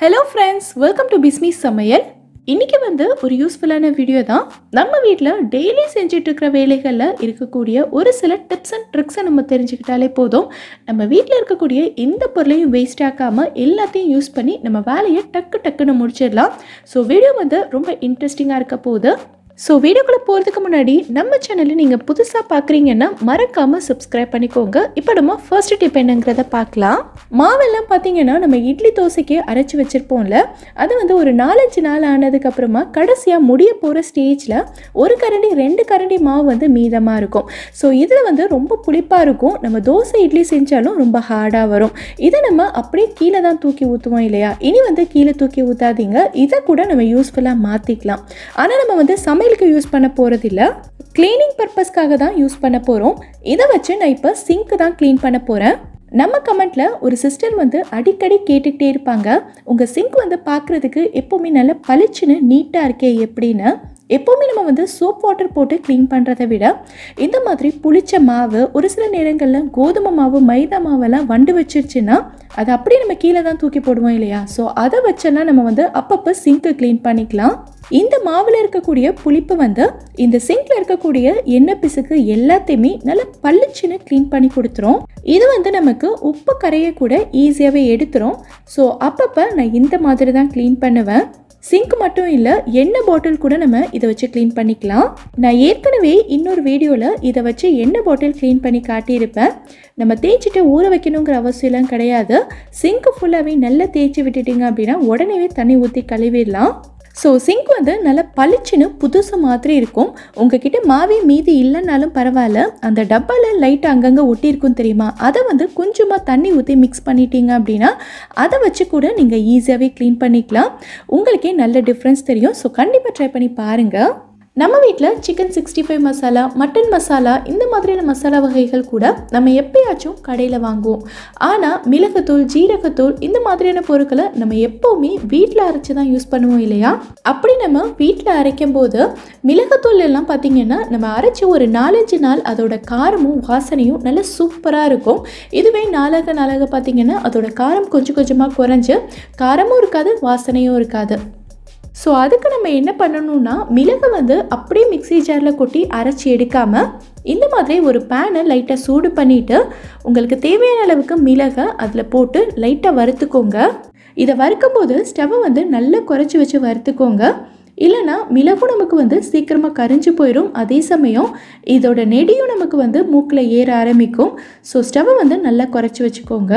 Hello friends, welcome to Bismi Samayal. இன்னைக்கு ஒரு யூஸ்ஃபுல்லான வீடியோ தான். நம்ம வீட்ல டெய்லி செஞ்சிட்டு இருக்கிற வேலைகள்ல இருக்கக்கூடிய ஒரு சில டிப்ஸ் அண்ட் ட்ரிக்ஸை நம்ம தெரிஞ்சுக்கிட்டாலே போதும். நம்ம வீட்ல இருக்கக்கூடிய எந்த பொருளையும் வேஸ்ட் ஆக்காம எல்லாத்தையும் யூஸ் பண்ணி நம்ம வேலையை டக்குன்னு முடிச்சிடலாம். ஸோ வீடியோ ரொம்ப இன்ட்ரெஸ்டிங்காக இருக்க போகுது. ஸோ வீடியோக்குள்ளே போகிறதுக்கு முன்னாடி நம்ம சேனலில் நீங்கள் புதுசாக பார்க்குறீங்கன்னா மறக்காமல் சப்ஸ்கிரைப் பண்ணிக்கோங்க. இப்போ நம்ம ஃபர்ஸ்ட் டிப் என்னங்கிறத பார்க்கலாம். மாவெல்லாம் பார்த்தீங்கன்னா நம்ம இட்லி தோசைக்கு அரைச்சி வச்சுருப்போம்ல, அது ஒரு 4-5 நாள் ஆனதுக்கப்புறமா கடைசியாக முடிய போகிற ஸ்டேஜில் ஒரு கரண்டி 2 கரண்டி மாவு மீதமாக இருக்கும். ஸோ இதில் ரொம்ப புளிப்பாக இருக்கும். நம்ம தோசை இட்லி செஞ்சாலும் ரொம்ப ஹார்டாக வரும். இதை நம்ம அப்படியே கீழே தான் தூக்கி ஊற்றுவோம் இல்லையா? இனி கீழே தூக்கி ஊற்றாதீங்க. இதை கூட நம்ம யூஸ்ஃபுல்லாக மாற்றிக்கலாம். ஆனால் நம்ம சமையலுக்கு யூஸ் பண்ண போகிறதில்ல, கிளீனிங் பர்பஸ்க்காக தான் யூஸ் பண்ண போகிறோம். இதை வச்சு நான் இப்போ சிங்க் தான் க்ளீன் பண்ண போகிறேன். நம்ம கமெண்ட்ல ஒரு சிஸ்டர் அடிக்கடி கேட்டுக்கிட்டே இருப்பாங்க, உங்கள் சிங்க் பார்க்குறதுக்கு எப்போவுமே நல்லா பளிச்சுன்னு நீட்டாக இருக்கே எப்படின்னு. எப்போவுமே நம்ம சோப் வாட்டர் போட்டு க்ளீன் பண்ணுறதை விட இந்த மாதிரி புளிச்ச மாவு, ஒரு சில நேரங்களில் கோதுமை மாவு, மைதா மாவெல்லாம் வண்டு வச்சிருச்சுன்னா அதை அப்படியே நம்ம கீழே தான் தூக்கி போடுவோம் இல்லையா? ஸோ அதை வச்செல்லாம் நம்ம அப்பப்போ சிங்க்கை க்ளீன் பண்ணிக்கலாம். இந்த மாவில் இருக்கக்கூடிய புளிப்பு இந்த சிங்க்ல இருக்கக்கூடிய எண்ணெய் பிசுக்கு எல்லாத்தையுமே நல்லா பளிச்சுன்னு க்ளீன் பண்ணி கொடுத்துரும். இது நமக்கு உப்பு கரையை கூட ஈஸியாகவே எடுத்துரும். ஸோ அப்பப்போ நான் இந்த மாதிரி தான் க்ளீன் பண்ணுவேன். சிங்க் மட்டும் இல்லை, எண்ணெய் பாட்டில் கூட நம்ம இதை வச்சு க்ளீன் பண்ணிக்கலாம். நான் ஏற்கனவே இன்னொரு வீடியோவில் இதை வச்சு எண்ணெய் பாட்டில் க்ளீன் பண்ணி காட்டியிருப்பேன். நம்ம தேய்ச்சிட்டு ஊற வைக்கணுங்கிற அவசியம்லாம் கிடையாது. சிங்க் ஃபுல்லாகவே நல்லா தேய்ச்சி விட்டுட்டிங்க அப்படின்னா உடனே தண்ணி ஊற்றி கழுவிடலாம். ஸோ சிங்க் நல்லா பளிச்சுன்னு புதுசு மாதிரி இருக்கும். உங்ககிட்ட மாவே மீதி இல்லைன்னாலும் பரவாயில்ல, அந்த டப்பாவில் லைட்டாக அங்கங்கே ஒட்டியிருக்கும் தெரியுமா? அதை கொஞ்சமாக தண்ணி ஊற்றி மிக்ஸ் பண்ணிட்டீங்க அப்படின்னா அதை வச்சு கூட நீங்கள் ஈஸியாகவே க்ளீன் பண்ணிக்கலாம். உங்களுக்கே நல்ல டிஃப்ரென்ஸ் தெரியும். ஸோ கண்டிப்பாக ட்ரை பண்ணி பாருங்கள். நம்ம வீட்டில் சிக்கன் 65 மசாலா, மட்டன் மசாலா, இந்த மாதிரியான மசாலா வகைகள் கூட நம்ம எப்பயாச்சும் கடையில் வாங்குவோம். ஆனால் மிளகுத்தூள், ஜீரகத்தூள், இந்த மாதிரியான பொருட்களை நம்ம எப்போவுமே வீட்டில் அரைச்சி தான் யூஸ் பண்ணுவோம் இல்லையா? அப்படி நம்ம வீட்டில் அரைக்கும் போது மிளகுத்தூள் எல்லாம் பார்த்திங்கன்னா நம்ம அரைச்சி ஒரு 4-5 நாள் அதோட காரமும் வாசனையும் நல்ல சூப்பராக இருக்கும். இதுவே நாளாக பார்த்திங்கன்னா அதோட காரம் கொஞ்சம் கொஞ்சமாக குறைஞ்சு காரமும் இருக்காது, வாசனையும் இருக்காது. ஸோ அதுக்கு நம்ம என்ன பண்ணணும்னா, மிளகை அப்படியே மிக்ஸி ஜாரில் கொட்டி அரைச்சி எடுக்காமல் இந்த மாதிரி ஒரு பேனை லைட்டாக சூடு பண்ணிவிட்டு உங்களுக்கு தேவையான அளவுக்கு மிளகை அதில் போட்டு லைட்டாக வறுத்துக்கோங்க. இதை வறுக்கும் போது ஸ்டவ்வை நல்லா குறைச்சி வச்சு வறுத்துக்கோங்க. இல்லைனா மிளகும் நமக்கு சீக்கிரமாக கரிஞ்சு போயிடும். அதே சமயம் இதோட நெடியும் நமக்கு மூக்கில் ஏற ஆரம்பிக்கும். ஸோ ஸ்டவ்வை நல்லா குறைச்சி வச்சுக்கோங்க.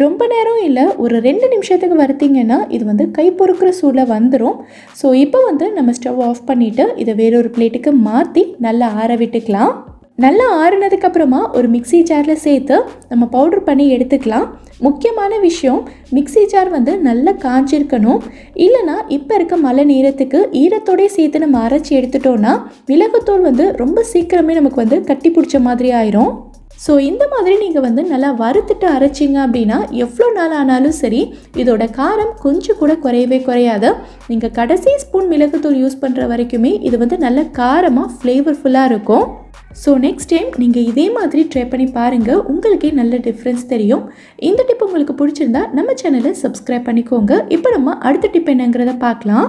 ரொம்ப நேரம் இல்லை, ஒரு 2 நிமிஷத்துக்கு வறுத்திங்கன்னா இது கை பொறுக்கிற சூடில் வந்துடும். ஸோ இப்போ நம்ம ஸ்டவ் ஆஃப் பண்ணிவிட்டு இதை வேறொரு பிளேட்டுக்கு மாற்றி நல்லா ஆற விட்டுக்கலாம். நல்லா ஆறுனதுக்கப்புறமா ஒரு மிக்ஸி ஜாரில் சேர்த்து நம்ம பவுடர் பண்ணி எடுத்துக்கலாம். முக்கியமான விஷயம், மிக்ஸி ஜார் நல்லா காஞ்சிருக்கணும். இல்லைனா இப்போ இருக்க மழை நேரத்துக்கு ஈரத்தோடய சேர்த்து நம்ம அரைச்சி எடுத்துட்டோன்னா மிளகுத்தூள் ரொம்ப சீக்கிரமே நமக்கு கட்டி பிடிச்ச மாதிரி ஆயிரும். ஸோ இந்த மாதிரி நீங்கள் நல்லா வறுத்துட்டு அரைச்சிங்க அப்படின்னா எவ்வளோ நாள் ஆனாலும் சரி இதோட காரம் கொஞ்சம் கூட குறையவே குறையாது. நீங்கள் கடைசி ஸ்பூன் மிளகுத்தூள் யூஸ் பண்ணுற வரைக்குமே இது நல்ல காரமாக ஃப்ளேவர்ஃபுல்லாக இருக்கும். ஸோ நெக்ஸ்ட் டைம் நீங்கள் இதே மாதிரி ட்ரை பண்ணி பாருங்கள், உங்களுக்கே நல்ல டிஃப்ரென்ஸ் தெரியும். இந்த டிப் உங்களுக்கு பிடிச்சிருந்தா நம்ம சேனலை சப்ஸ்கிரைப் பண்ணிக்கோங்க. இப்போ நம்ம அடுத்த டிப் என்னங்கிறத பார்க்கலாம்.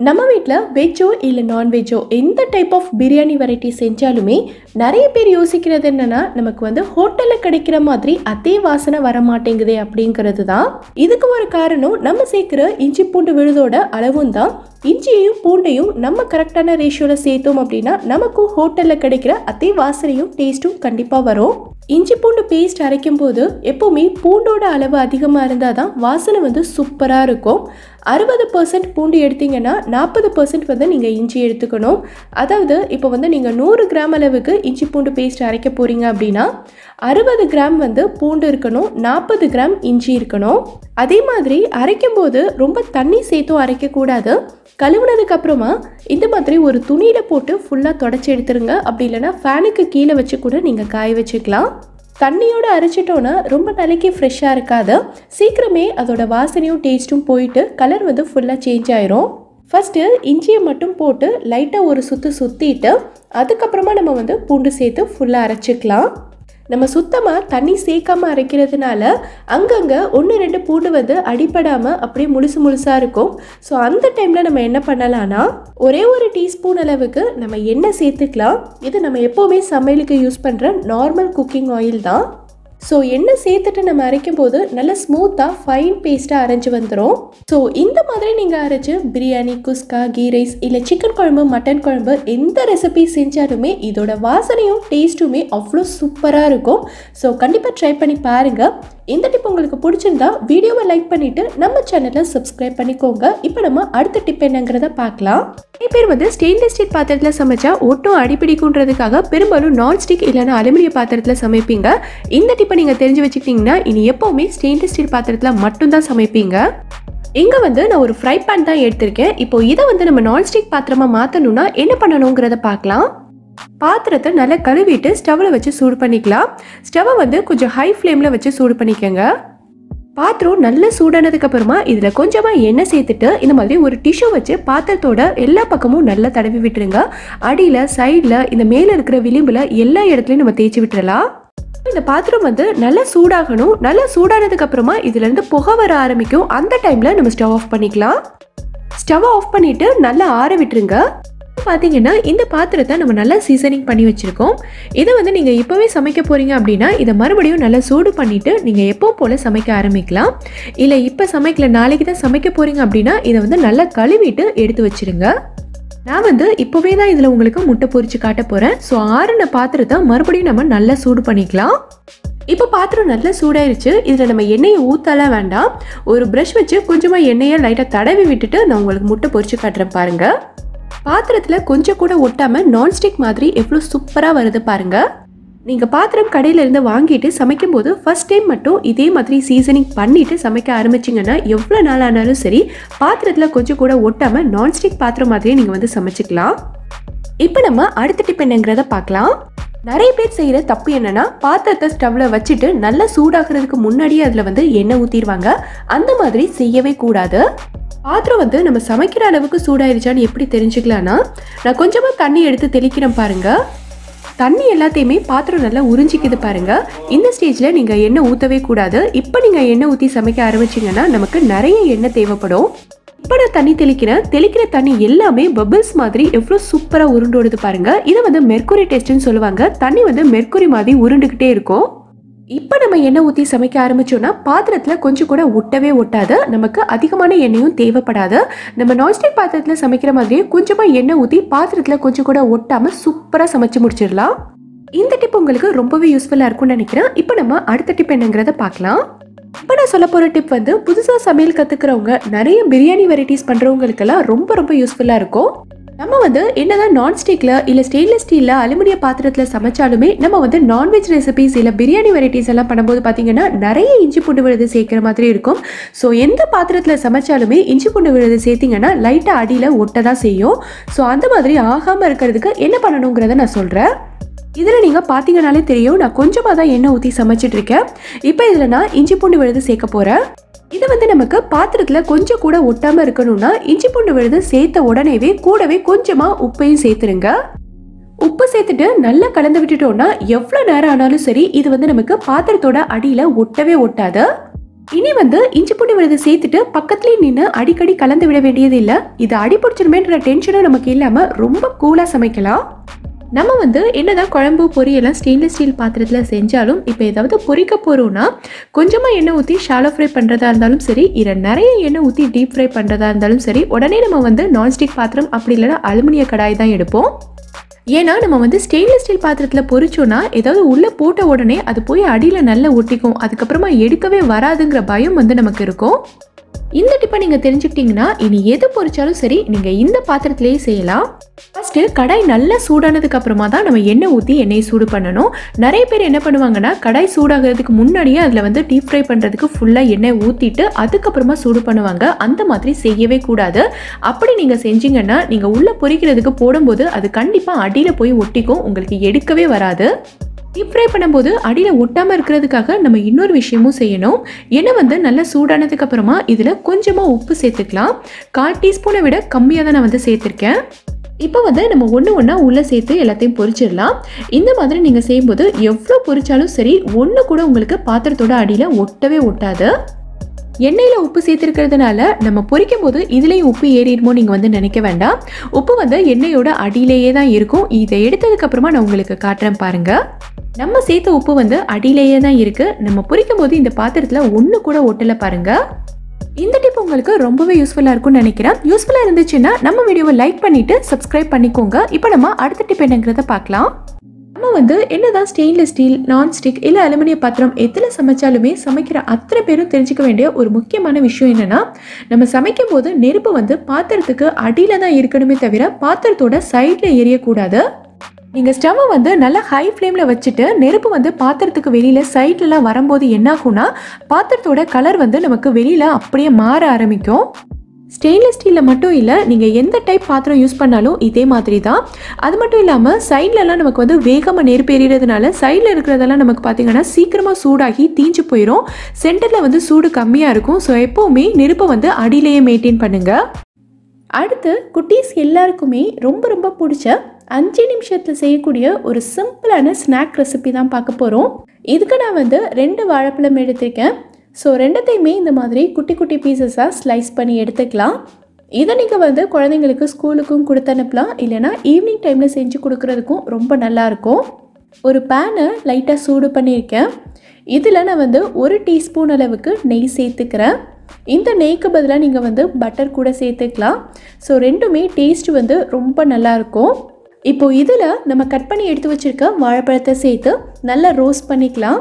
நம்ம வீட்டில் வெஜ்ஜோ இல்லை நான்வெஜ்ஜோ எந்த டைப் ஆஃப் பிரியாணி வெரைட்டி செஞ்சாலுமே நிறைய பேர் யோசிக்கிறது என்னென்னா, நமக்கு ஹோட்டலில் கிடைக்கிற மாதிரி அதே வாசனை வர மாட்டேங்குதே அப்படிங்கிறது தான். இதுக்கு ஒரு காரணம், நம்ம சேர்க்குற இஞ்சி பூண்டு விழுதோட அளவும் தான். இஞ்சியையும் பூண்டையும் நம்ம கரெக்டான ரேஷியோவில் சேர்த்தோம் அப்படின்னா நமக்கும் ஹோட்டலில் கிடைக்கிற அதே வாசனையும் டேஸ்ட்டும் கண்டிப்பாக வரும். இஞ்சி பூண்டு பேஸ்ட் அரைக்கும் போது எப்போவுமே பூண்டோட அளவு அதிகமாக இருந்தால் தான் வாசனை சூப்பராக இருக்கும். 60% பூண்டு எடுத்திங்கன்னா 40% நீங்கள் இஞ்சி எடுத்துக்கணும். அதாவது இப்போ நீங்கள் 100 கிராம் அளவுக்கு இஞ்சி பூண்டு பேஸ்ட் அரைக்க போகிறீங்க அப்படின்னா 60 கிராம் பூண்டு இருக்கணும், 40 கிராம் இஞ்சி இருக்கணும். அதே மாதிரி அரைக்கும் போது ரொம்ப தண்ணி சேர்த்தும் அரைக்கக்கூடாது. கழுவுனதுக்கு அப்புறமா இந்த மாதிரி ஒரு துணியில் போட்டு ஃபுல்லாக தொடச்சி எடுத்துருங்க. அப்படி இல்லைனா ஃபேனுக்கு கீழே வச்சு கூட நீங்கள் காய வச்சுக்கலாம். தண்ணியோடு அரைச்சிட்டோன்னா ரொம்ப நாளைக்கு ஃப்ரெஷ்ஷாக இருக்காது. சீக்கிரமே அதோட வாசனையும் டேஸ்ட்டும் போயிட்டு கலர் ஃபுல்லாக சேஞ்ச் ஆயிரும். ஃபஸ்ட்டு இஞ்சியை மட்டும் போட்டு லைட்டாக ஒரு சுற்றிட்டு அதுக்கப்புறமா நம்ம பூண்டு சேர்த்து ஃபுல்லாக அரைச்சிக்கலாம். நம்ம சுத்தமாக தண்ணி சேர்க்காமல் அரைக்கிறதுனால அங்கங்கே 1-2 பூண்டு வந்து அடிப்படாமல் அப்படியே முழுசாக இருக்கும். ஸோ அந்த டைமில் நம்ம என்ன பண்ணலான்னா ஒரே ஒரு டீஸ்பூன் அளவுக்கு நம்ம எண்ணெய் சேர்த்துக்கலாம். இது நம்ம எப்போவுமே சமையலுக்கு யூஸ் பண்ணுற நார்மல் குக்கிங் ஆயில் தான். ஸோ எண்ணெய் சேர்த்துட்டு நம்ம அரைக்கும் போது நல்லா ஸ்மூத்தாக ஃபைன் பேஸ்ட்டாக அரைஞ்சி வந்துடும். ஸோ இந்த மாதிரி நீங்கள் அரைச்சி பிரியாணி, குஸ்கா, கீ ரைஸ் இல்லை சிக்கன் குழம்பு, மட்டன் குழம்பு எந்த ரெசிபி செஞ்சாலுமே இதோட வாசனையும் டேஸ்ட்டுமே அவ்வளோ சூப்பராக இருக்கும். ஸோ கண்டிப்பாக ட்ரை பண்ணி பாருங்கள். இந்த டிப் உங்களுக்கு பிடிச்சிருந்தா வீடியோவை லைக் பண்ணிவிட்டு நம்ம சேனலை சப்ஸ்கிரைப் பண்ணிக்கோங்க. இப்போ நம்ம அடுத்த டிப் என்னங்கிறத பார்க்கலாம். நிறைய பேர் வந்து ஸ்டெயின்லெஸ் ஸ்டீல் பாத்திரத்தில் சமைச்சா ஒட்டும் அடிப்பிடிக்குன்றதுக்காக பெரும்பாலும் நான்ஸ்டிக் இல்லைனா அலுமினிய பாத்திரத்தில் சமைப்பீங்க. இந்த டிப்பை நீங்கள் தெரிஞ்சு வச்சுக்கிட்டிங்கன்னா இனி எப்போவுமே ஸ்டெயின்லெஸ் ஸ்டீல் பாத்திரத்தில் மட்டும்தான் சமைப்பீங்க. இங்கே வந்து நான் ஒரு ஃப்ரை பேன் தான் எடுத்திருக்கேன். இப்போ இதை வந்து நம்ம நான்ஸ்டிக் பாத்திரமாக மாற்றணும்னா என்ன பண்ணணுங்கிறத பார்க்கலாம். பாத்திரத்தை நல்லா கழுவிட்டு ஸ்டவ்வில் வச்சு சூடு பண்ணிக்கலாம். ஸ்டவ்வை வந்து கொஞ்சம் ஹை ஃப்ளேமில் வச்சு சூடு பண்ணிக்கோங்க. பாத்திரம் நல்லா சூடானதுக்கு அப்புறமா இதில் கொஞ்சமாக எண்ணெய் சேர்த்துட்டு இந்த மாதிரி ஒரு டிஷ்யூ வச்சு பாத்திரத்தோட எல்லா பக்கமும் நல்லா தடவி விட்டுருங்க. அடியில், சைடில், இந்த மேலே இருக்கிற விளிம்பில் எல்லா இடத்துலையும் நம்ம தேய்ச்சி விட்டுறலாம். இந்த பாத்திரம் வந்து நல்லா சூடாகணும். நல்லா சூடானதுக்கு அப்புறமா இதுலேருந்து புகை வர ஆரம்பிக்கும். அந்த டைமில் நம்ம ஸ்டவ் ஆஃப் பண்ணிக்கலாம். ஸ்டவ் ஆஃப் பண்ணிவிட்டு நல்லா ஆற விட்டுருங்க. பார்த்தீங்கன்னா இந்த பாத்திரத்தை நம்ம நல்லா சீசனிங் பண்ணி வச்சுருக்கோம். இதை வந்து நீங்கள் இப்போவே சமைக்க போகிறீங்க அப்படின்னா இதை மறுபடியும் நல்லா சூடு பண்ணிவிட்டு நீங்கள் எப்போ போல் சமைக்க ஆரம்பிக்கலாம். இல்லை இப்போ சமைக்கல, நாளைக்கு தான் சமைக்க போகிறீங்க அப்படின்னா இதை வந்து நல்லா கழுவிட்டு எடுத்து வச்சுருங்க. நான் வந்து இப்போவே தான் இதில் உங்களுக்கு முட்டை பொரிச்சு காட்ட போகிறேன். ஸோ ஆறின பாத்திரத்தை மறுபடியும் நம்ம நல்லா சூடு பண்ணிக்கலாம். இப்போ பாத்திரம் நல்லா சூடாயிருச்சு. இதில் நம்ம எண்ணெயை ஊற்றலாம் வேண்டாம். ஒரு ப்ரஷ் வச்சு கொஞ்சமாக எண்ணெயை லைட்டாக தடவி விட்டுட்டு நான் உங்களுக்கு முட்டை பொரிச்சு காட்டுறேன் பாருங்கள். பாத்திரத்தில் கொஞ்சம் கூட ஒட்டாமல் நான்ஸ்டிக் மாதிரி எவ்வளோ சூப்பராக வருது பாருங்கள். நீங்கள் பாத்திரம் கடையிலேருந்து வாங்கிட்டு சமைக்கும் போது ஃபர்ஸ்ட் டைம் மட்டும் இதே மாதிரி சீசனிங் பண்ணிவிட்டு சமைக்க ஆரம்பிச்சிங்கன்னா எவ்வளோ நாள் ஆனாலும் சரி பாத்திரத்தில் கொஞ்சம் கூட ஒட்டாமல் நான்ஸ்டிக் பாத்திரம் மாதிரியே நீங்கள் வந்து சமைச்சிக்கலாம். இப்போ நம்ம அடுத்த டிப் என்னங்கிறத பார்க்கலாம். நிறைய பேர் செய்கிற தப்பு என்னன்னா பாத்திரத்தை ஸ்டவ்வில் வச்சுட்டு நல்லா சூடாகிறதுக்கு முன்னாடியே அதில் வந்து எண்ணெய் ஊற்றிடுவாங்க. அந்த மாதிரி செய்யவே கூடாது. பாத்திரம் வந்து நம்ம சமைக்கிற அளவுக்கு சூடாயிருச்சான்னு எப்படி தெரிஞ்சுக்கலான்னா நான் கொஞ்சமாக தண்ணி எடுத்து தெளிக்கிறேன் பாருங்கள். தண்ணி எல்லாத்தையுமே பாத்திரம் நல்லா உறிஞ்சிக்குது பாருங்கள். இந்த ஸ்டேஜில் நீங்கள் எண்ணெய் ஊற்றவே கூடாது. இப்போ நீங்கள் எண்ணெய் ஊற்றி சமைக்க ஆரம்பிச்சிங்கன்னா நமக்கு நிறைய எண்ணெய் தேவைப்படும். இப்போ நான் தண்ணி தெளிக்கிற தண்ணி எல்லாமே பபிள்ஸ் மாதிரி எவ்வளோ சூப்பராக உருண்டோடுது பாருங்கள். இதை வந்து மெர்க்குரி டெஸ்ட்னு சொல்லுவாங்க. தண்ணி வந்து மெர்க்குரி மாதிரி உருண்டுக்கிட்டே இருக்கும். இப்போ நம்ம எண்ணெய் ஊற்றி சமைக்க ஆரம்பிச்சோன்னா பாத்திரத்தில் கொஞ்சம் கூட ஒட்டவே ஒட்டாது. நமக்கு அதிகமான எண்ணெயும் தேவைப்படாது. நம்ம நான்ஸ்டிக் பாத்திரத்தில் சமைக்கிற மாதிரியே கொஞ்சமாக எண்ணெய் ஊற்றி பாத்திரத்தில் கொஞ்சம் கூட ஒட்டாமல் சூப்பராக சமைச்சு முடிச்சிடலாம். இந்த டிப் உங்களுக்கு ரொம்பவே யூஸ்ஃபுல்லாக இருக்கும்னு நினைக்கிறேன். இப்போ நம்ம அடுத்த டிப் என்னங்கிறத பார்க்கலாம். இப்போ நான் சொல்ல போகிற டிப் வந்து புதுசாக சமையல் கற்றுக்கிறவங்க, நிறைய பிரியாணி வெரைட்டிஸ் பண்ணுறவங்களுக்கெல்லாம் ரொம்ப யூஸ்ஃபுல்லாக இருக்கும். நம்ம வந்து என்னதான் நான்ஸ்டிக்ல இல்லை ஸ்டெயின்லெஸ் ஸ்டீலில் அலுமினிய பாத்திரத்தில் சமைச்சாலுமே நம்ம வந்து நான்வெஜ் ரெசிபிஸ் இல்லை பிரியாணி வெரைட்டிஸ் எல்லாம் பண்ணும்போது பார்த்தீங்கன்னா நிறைய இஞ்சி பூண்டு விழுது சேர்க்குற மாதிரி இருக்கும். ஸோ எந்த பாத்திரத்தில் சமைச்சாலுமே இஞ்சி பூண்டு விழுது சேர்த்திங்கன்னா லைட்டாக அடியில் ஒட்ட தான் செய்யும். ஸோ அந்த மாதிரி ஆகாமல் இருக்கிறதுக்கு என்ன பண்ணணுங்கிறத நான் சொல்கிறேன். இதில் நீங்கள் பார்த்தீங்கன்னாலே தெரியும், நான் கொஞ்சமாக தான் எண்ணெய் ஊற்றி சமைச்சிட்டு இருக்கேன். இப்போ இதில் நான் இஞ்சி பூண்டு விழுது சேர்க்க போகிறேன். இது வந்து நமக்கு பாத்திரத்தில் கொஞ்சம் கூட ஒட்டாமல் இருக்கணும்னா இஞ்சி பூண்டு விழுது சேர்த்த உடனேவே கூடவே கொஞ்சமாக உப்பையும் சேர்த்துருங்க. உப்பு சேர்த்துட்டு நல்லா கலந்து விட்டுட்டோம்னா எவ்வளோ நேரம் ஆனாலும் சரி இது வந்து நமக்கு பாத்திரத்தோட அடியில் ஒட்டவே ஒட்டாது. இனி வந்து இஞ்சி பூண்டு விழுது சேர்த்துட்டு பக்கத்துலேயே நின்று அடிக்கடி கலந்து விட வேண்டியது இல்லை. இது அடி பிடிச்சிருமேன்ற டென்ஷனும் நமக்கு இல்லாமல் ரொம்ப கூலாக சமைக்கலாம். நம்ம வந்து என்னதான் குழம்பு பொரியெல்லாம் ஸ்டெயின்லெஸ் ஸ்டீல் பாத்திரத்தில் செஞ்சாலும் இப்போ ஏதாவது பொரிக்க போகிறோன்னா கொஞ்சமாக எண்ணெய் ஊற்றி ஷாலோ ஃப்ரை பண்ணுறதா இருந்தாலும் சரி, இல்லை நிறைய எண்ணெய் ஊற்றி டீப் ஃப்ரை பண்ணுறதா இருந்தாலும் சரி, உடனே நம்ம வந்து நான்ஸ்டிக் பாத்திரம் அப்படி இல்லைனா அலுமினிய கடாய் தான் எடுப்போம். ஏன்னா நம்ம வந்து ஸ்டெயின்லெஸ் ஸ்டீல் பாத்திரத்தில் பொரிச்சோன்னா ஏதாவது உள்ளே போட்ட உடனே அது போய் அடியில் நல்லா ஒட்டிக்கும். அதுக்கப்புறமா எடுக்கவே வராதுங்கிற பயம் வந்து நமக்கு இருக்கும். இந்த டிப்பை நீங்கள் தெரிஞ்சுக்கிட்டீங்கன்னா இனி எது பொரிச்சாலும் சரி நீங்கள் இந்த பாத்திரத்திலேயே செய்யலாம். ஃபர்ஸ்ட்டு கடாய் நல்லா சூடானதுக்கு அப்புறமா தான் நம்ம எண்ணெய் ஊற்றி எண்ணெயை சூடு பண்ணணும். நிறைய பேர் என்ன பண்ணுவாங்கன்னா கடாய் சூடாகிறதுக்கு முன்னாடியே அதில் வந்து டீப் ஃப்ரை பண்ணுறதுக்கு ஃபுல்லாக எண்ணெய் ஊற்றிட்டு அதுக்கப்புறமா சூடு பண்ணுவாங்க. அந்த மாதிரி செய்யவே கூடாது. அப்படி நீங்கள் செஞ்சீங்கன்னா நீங்கள் உள்ளே பொரிக்கிறதுக்கு போடும்போது அது கண்டிப்பாக அடியில் போய் ஒட்டிக்கும், உங்களுக்கு எடுக்கவே வராது. டீப் ஃப்ரை பண்ணும்போது அடியில் ஒட்டாமல் இருக்கிறதுக்காக நம்ம இன்னொரு விஷயமும் செய்யணும். எண்ணெய் வந்து நல்லா சூடானதுக்கு அப்புறமா இதில் கொஞ்சமாக உப்பு சேர்த்துக்கலாம். 1/4 டீஸ்பூனை விட கம்மியாக தான் நான் வந்து சேர்த்துருக்கேன். இப்போ வந்து நம்ம ஒன்றா உள்ளே சேர்த்து எல்லாத்தையும் பொரிச்சிடலாம். இந்த மாதிரி நீங்கள் செய்யும்போது எவ்வளோ பொரிச்சாலும் சரி ஒன்று கூட உங்களுக்கு பாத்திரத்தோட அடியில் ஒட்டவே ஒட்டாது. எண்ணெயில் உப்பு சேர்த்துருக்கிறதுனால நம்ம பொரிக்கும் போது இதுலேயும் உப்பு ஏறிடுமோ நீங்கள் வந்து நினைக்க வேண்டாம். உப்பு வந்து எண்ணெயோட அடியிலேயே தான் இருக்கும். இதை எடுத்ததுக்கப்புறமா நான் உங்களுக்கு காட்டுறேன் பாருங்கள். நம்ம சேர்த்த உப்பு வந்து அடியிலேயே தான் இருக்குது. நம்ம பொரிக்கும் போது இந்த பாத்திரத்தில் ஒன்று கூட ஒட்டலை பாருங்கள். இந்த டிப் உங்களுக்கு ரொம்பவே யூஸ்ஃபுல்லாக இருக்கும்னு நினைக்கிறேன். யூஸ்ஃபுல்லாக இருந்துச்சுன்னா நம்ம வீடியோவை லைக் பண்ணிவிட்டு சப்ஸ்கிரைப் பண்ணிக்கோங்க. இப்போ நம்ம அடுத்த டிப் என்னங்கிறத பார்க்கலாம். நம்ம வந்து என்னதான் ஸ்டெயின்லெஸ் ஸ்டீல், நான்ஸ்டிக் இல்லை அலுமினிய பாத்திரம் எதில் சமைச்சாலுமே சமைக்கிற அத்தனை பேரும் தெரிஞ்சுக்க வேண்டிய ஒரு முக்கியமான விஷயம் என்னென்னா, நம்ம சமைக்கும் போது நெருப்பு வந்து பாத்திரத்துக்கு அடியில் தான் இருக்கணுமே தவிர பாத்திரத்தோட சைடில் எரியக்கூடாது. நீங்கள் ஸ்டவ்வை வந்து நல்லா ஹை ஃப்ளேமில் வச்சுட்டு நெருப்பு வந்து பாத்திரத்துக்கு வெளியில் சைட்லலாம் வரும்போது என்னாகும்னா பாத்திரத்தோட கலர் வந்து நமக்கு வெளியில் அப்படியே மாற ஆரம்பிக்கும். ஸ்டெயின்லெஸ் ஸ்டீலில் மட்டும் இல்லை, நீங்கள் எந்த டைப் பாத்திரம் யூஸ் பண்ணாலும் இதே மாதிரி தான். அது மட்டும் இல்லாமல் சைட்லலாம் நமக்கு வந்து வேகமாக நெருப்பு எறிகிறதுனால சைடில் இருக்கிறதெல்லாம் நமக்கு பார்த்திங்கன்னா சீக்கிரமாக சூடாகி தீஞ்சு போயிடும். சென்டரில் வந்து சூடு கம்மியாக இருக்கும். ஸோ எப்போவுமே நெருப்பை வந்து அடியிலேயே மெயின்டைன் பண்ணுங்கள். அடுத்து குட்டீஸ் எல்லாருக்குமே ரொம்ப ரொம்ப பிடிச்ச 5 நிமிஷத்தில் செய்யக்கூடிய ஒரு சிம்பிளான ஸ்நாக் ரெசிபி தான் பார்க்க போகிறோம். இதுக்கு நான் வந்து 2 வாழைப்பழம் எடுத்திருக்கேன். ஸோ ரெண்டத்தையுமே இந்த மாதிரி குட்டி குட்டி பீசஸாக ஸ்லைஸ் பண்ணி எடுத்துக்கலாம். இதை நீங்கள் வந்து குழந்தைங்களுக்கு ஸ்கூலுக்கும் கொடுத்து அனுப்பலாம், இல்லைனா ஈவினிங் டைமில் செஞ்சு கொடுக்குறதுக்கும் ரொம்ப நல்லாயிருக்கும். ஒரு பேனை லைட்டாக சூடு பண்ணியிருக்கேன். இதில் நான் வந்து 1 டீஸ்பூன் அளவுக்கு நெய் சேர்த்துக்கிறேன். இந்த நெய்க்கு பதிலாக நீங்கள் வந்து பட்டர் கூட சேர்த்துக்கலாம். ஸோ ரெண்டுமே டேஸ்ட் வந்து ரொம்ப நல்லாயிருக்கும். இப்போது இதில் நம்ம கட் பண்ணி எடுத்து வச்சுருக்க வாழைப்பழத்தை சேர்த்து நல்லா ரோஸ்ட் பண்ணிக்கலாம்.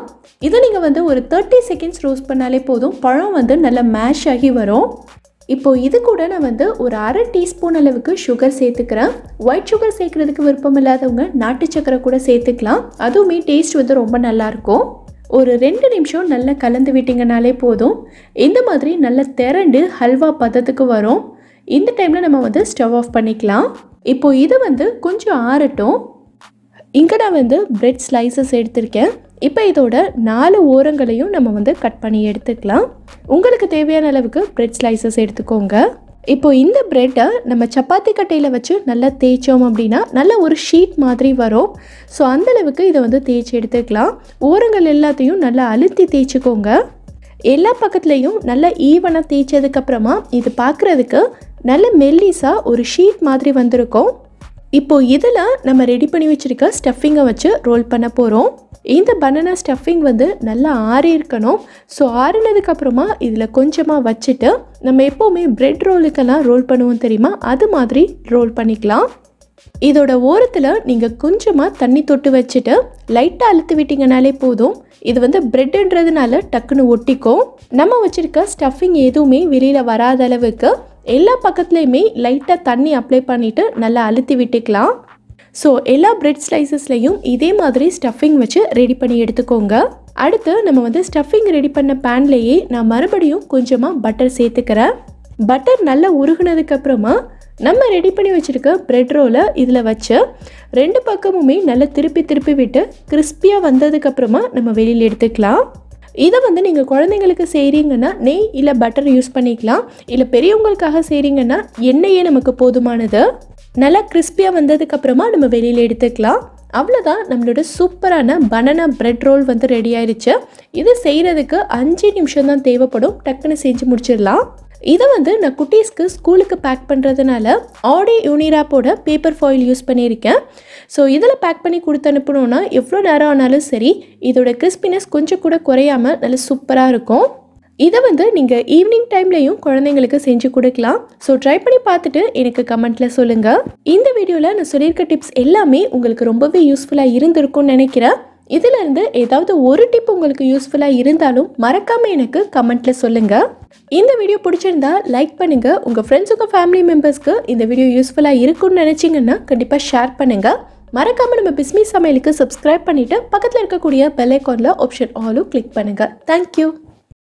இதை நீங்கள் வந்து ஒரு 30 செகண்ட்ஸ் ரோஸ்ட் பண்ணாலே போதும். பழம் வந்து நல்லா மேஷ் ஆகி வரும். இப்போது இது கூட நான் வந்து ஒரு 1/2 டீஸ்பூன் அளவுக்கு சுகர் சேர்த்துக்கிறேன். ஒயிட் சுகர் சேர்க்குறதுக்கு விருப்பம் இல்லாதவங்க நாட்டு சக்கரை கூட சேர்த்துக்கலாம். அதுவுமே டேஸ்ட் வந்து ரொம்ப நல்லாயிருக்கும். ஒரு 2 நிமிஷம் நல்லா கலந்து விட்டிங்கனாலே போதும். இந்த மாதிரி நல்லா திரண்டு ஹல்வா பதத்துக்கு வரும். இந்த டைமில் நம்ம வந்து ஸ்டவ் ஆஃப் பண்ணிக்கலாம். இப்போது இது வந்து கொஞ்சம் ஆறட்டும். இங்கே நான் வந்து பிரெட் ஸ்லைசஸ் எடுத்திருக்கேன். இப்போ இதோட 4 ஓரங்களையும் நம்ம வந்து கட் பண்ணி எடுத்துக்கலாம். உங்களுக்கு தேவையான அளவுக்கு பிரெட் ஸ்லைசஸ் எடுத்துக்கோங்க. இப்போது இந்த பிரெட்டை நம்ம சப்பாத்தி கட்டையில் வச்சு நல்லா தேய்ச்சோம் அப்படின்னா நல்ல ஒரு ஷீட் மாதிரி வரும். ஸோ அந்தளவுக்கு இதை வந்து தேய்ச்சி எடுத்துக்கலாம். ஓரங்கள் எல்லாத்தையும் நல்லா அழுத்தி தேய்ச்சிக்கோங்க. எல்லா பக்கத்துலேயும் நல்லா ஈவனாக தேய்ச்சதுக்கப்புறமா இது பார்க்குறதுக்கு நல்ல மெல்லிஸாக ஒரு ஷீட் மாதிரி வந்திருக்கும். இப்போது இதில் நம்ம ரெடி பண்ணி வச்சுருக்க ஸ்டஃபிங்கை வச்சு ரோல் பண்ண போகிறோம். இந்த பனானா ஸ்டஃபிங் வந்து நல்லா ஆறி இருக்கணும். ஸோ ஆறினதுக்கப்புறமா இதில் கொஞ்சமாக வச்சுட்டு நம்ம எப்போவுமே பிரெட் ரோலுக்கெல்லாம் ரோல் பண்ணுவோம் தெரியுமா, அது மாதிரி ரோல் பண்ணிக்கலாம். இதோட ஓரத்தில் நீங்கள் கொஞ்சமாக தண்ணி தொட்டு வச்சுட்டு லைட்டாக அழுத்தி விட்டிங்கனாலே போதும். இது வந்து பிரெட்டுன்றதுனால டக்குன்னு ஒட்டிக்கும். நம்ம வச்சுருக்க ஸ்டஃபிங் எதுவுமே வெளியில் வராத அளவுக்கு எல்லா பக்கத்துலேயுமே லைட்டாக தண்ணி அப்ளை பண்ணிவிட்டு நல்லா அழுத்தி விட்டுக்கலாம். ஸோ எல்லா பிரெட் ஸ்லைசஸ்லையும் இதே மாதிரி ஸ்டஃபிங் வச்சு ரெடி பண்ணி எடுத்துக்கோங்க. அடுத்து நம்ம வந்து ஸ்டஃபிங் ரெடி பண்ண பேன்லேயே நான் மறுபடியும் கொஞ்சமாக பட்டர் சேர்த்துக்கிறேன். பட்டர் நல்லா உருகுனதுக்கப்புறமா நம்ம ரெடி பண்ணி வச்சுருக்க பிரெட் ரோலை இதில் வச்சு 2 பக்கமுமே நல்லா திருப்பி விட்டு கிறிஸ்பியாக வந்ததுக்கப்புறமா நம்ம வெளியில் எடுத்துக்கலாம். இதை வந்து நீங்கள் குழந்தைங்களுக்கு செய்கிறீங்கன்னா நெய் இல்லை பட்டர் யூஸ் பண்ணிக்கலாம். இல்லை பெரியவங்களுக்காக செய்கிறீங்கன்னா எண்ணெயே நமக்கு போதுமானது. நல்லா கிறிஸ்பியாக வந்ததுக்கப்புறமா நம்ம வெளியில் எடுத்துக்கலாம். அவ்வளோதான், நம்மளோட சூப்பரான பனானா பிரெட் ரோல் வந்து ரெடி ஆயிடுச்சு. இது செய்கிறதுக்கு 5 நிமிஷம் தான் தேவைப்படும். டக்குன்னு செஞ்சு முடிச்சிடலாம். இதை வந்து நான் குட்டீஸ்க்கு ஸ்கூலுக்கு பேக் பண்ணுறதுனால ஆடி யூனிராப்போட பேப்பர் ஃபாயில் யூஸ் பண்ணியிருக்கேன். ஸோ இதில் பேக் பண்ணி கொடுத்து அனுப்பணுன்னா எவ்வளோ நேரம் ஆனாலும் சரி இதோட கிறிஸ்பினஸ் கொஞ்சம் கூட குறையாமல் நல்லா சூப்பராக இருக்கும். இதை வந்து நீங்கள் ஈவினிங் டைம்லையும் குழந்தைங்களுக்கு செஞ்சு கொடுக்கலாம். ஸோ ட்ரை பண்ணி பார்த்துட்டு எனக்கு கமெண்ட்டில் சொல்லுங்கள். இந்த வீடியோவில் நான் சொல்லியிருக்க டிப்ஸ் எல்லாமே உங்களுக்கு ரொம்பவே யூஸ்ஃபுல்லாக இருந்திருக்கும்னு நினைக்கிறேன். இதிலிருந்து ஏதாவது ஒரு டிப் உங்களுக்கு யூஸ்ஃபுல்லாக இருந்தாலும் மறக்காமல் எனக்கு கமெண்ட்டில் சொல்லுங்கள். இந்த வீடியோ பிடிச்சிருந்தா லைக் பண்ணுங்கள். உங்கள் ஃப்ரெண்ட்ஸ் உங்கள் ஃபேமிலி மெம்பர்ஸ்க்கு இந்த வீடியோ யூஸ்ஃபுல்லாக இருக்கும்னு நினச்சிங்கன்னா கண்டிப்பாக ஷேர் பண்ணுங்கள். மறக்காமல் நம்ம பிஸ்மி சமையலுக்கு சப்ஸ்கிரைப் பண்ணிவிட்டு பக்கத்தில் இருக்கக்கூடிய பெல் ஐகானில் ஆப்ஷன் ஆலும் கிளிக் பண்ணுங்கள். தேங்க்யூ.